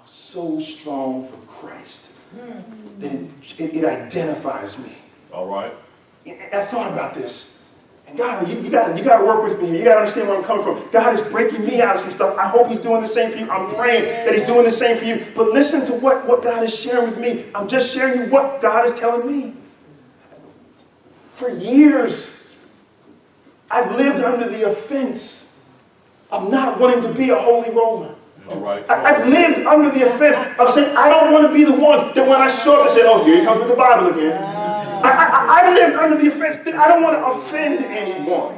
so strong for Christ that it identifies me. All right. And I thought about this. And God, you got to work with me. You got to understand where I'm coming from. God is breaking me out of some stuff. I hope he's doing the same for you. I'm praying that he's doing the same for you. But listen to what God is sharing with me. I'm just sharing you what God is telling me. For years, I've lived under the offense of not wanting to be a holy roller. All right. I've lived under the offense of saying, I don't want to be the one that when I show up, they say, oh, here he comes with the Bible again. I lived under the offense that I don't want to offend anyone.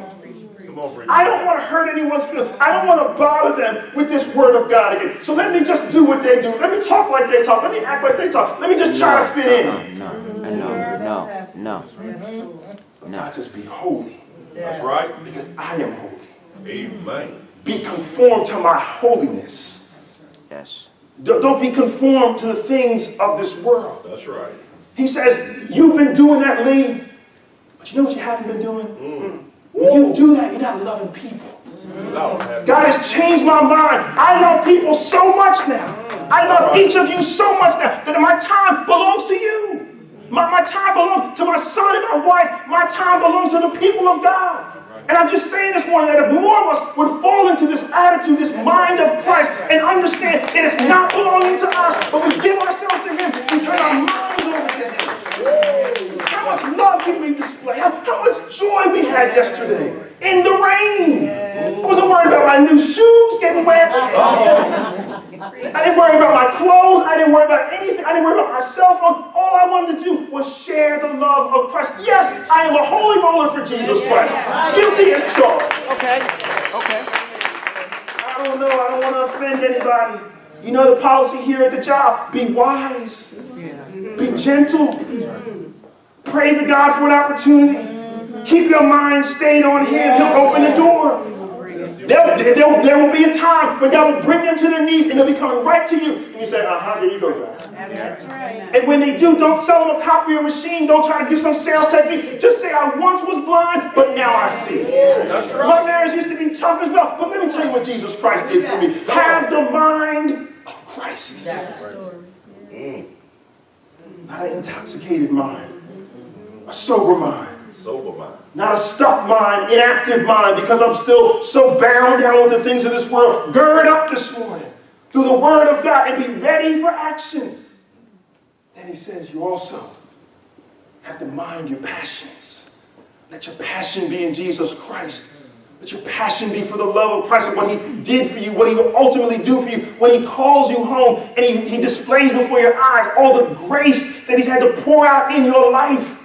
I don't want to hurt anyone's feelings. I don't want to bother them with this word of God again. So let me just do what they do. Let me talk like they talk. Let me act like they talk. Let me just try to fit in. No. God says, be holy. That's right. Because I am holy. Amen. Be conformed to my holiness. Yes. Don't be conformed to the things of this world. That's right. He says, you've been doing that, Lee. But you know what you haven't been doing? When you do that, you're not loving people. God has changed my mind. I love people so much now. I love each of you so much now that my time belongs to you. My time belongs to my son and my wife. My time belongs to the people of God. And I'm just saying this morning that if more of us would fall into this attitude, this mind of Christ, and understand that it's not belonging to us, but we give ourselves to him, we turn our minds over to him. How much love can we display? How much joy we had yesterday in the rain. I wasn't worried about my new shoes getting wet. I didn't worry about my clothes. I didn't worry about anything. I didn't worry about my cell phone. All I wanted to do was share the love of Christ. Yes, I am a holy roller for Jesus Christ. Guilty as charged. Okay. I don't know. I don't want to offend anybody. You know the policy here at the job. Be wise. Be gentle. Pray to God for an opportunity. Keep your mind stayed on him. He'll open the door. There will be a time when God will bring them to their knees and they'll be coming right to you. And you say, there you go, God. That's right. And when they do, don't sell them a copier machine. Don't try to give some sales technique. Just say, I once was blind, but now I see. That's right. My marriage used to be tough as well. But let me tell you what Jesus Christ did for me. Have the mind of Christ. Not an intoxicated mind. A sober mind. Sober mind. Not a stuck mind, inactive mind, because I'm still so bound down with the things of this world. Gird up this morning through the word of God and be ready for action. Then he says you also have to mind your passions. Let your passion be in Jesus Christ. Let your passion be for the love of Christ and what he did for you, what he will ultimately do for you when he calls you home and he displays before your eyes all the grace that he's had to pour out in your life.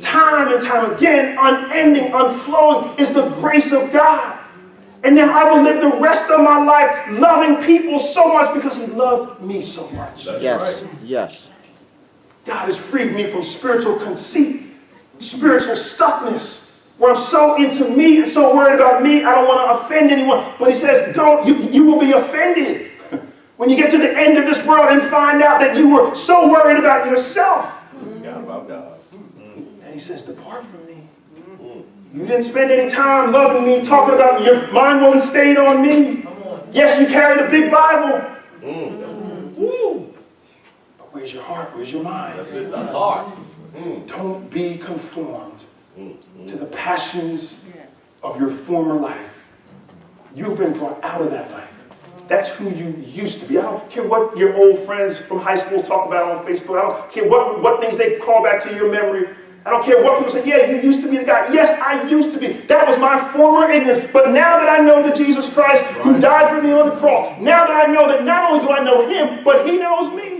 Time and time again, unending, unflowing is the grace of God. And now I will live the rest of my life loving people so much because he loved me so much. That's Yes. right. Yes. God has freed me from spiritual conceit, spiritual stuckness, where I'm so into me and so worried about me, I don't want to offend anyone. But he says, you will be offended when you get to the end of this world and find out that you were so worried about yourself. Forgot about God. And he says, depart from me. You didn't spend any time loving me, talking about me. Your mind wasn't stayed on me. Yes, you carried a big Bible. But where's your heart? Where's your mind? That's it, the heart. Don't be conformed to the passions of your former life. You've been brought out of that life. That's who you used to be. I don't care what your old friends from high school talk about on Facebook. I don't care what things they call back to your memory. I don't care what people say, yeah, you used to be the guy. Yes, I used to be. That was my former ignorance. But now that I know the Jesus Christ who died for me on the cross, now that I know that not only do I know him, but he knows me.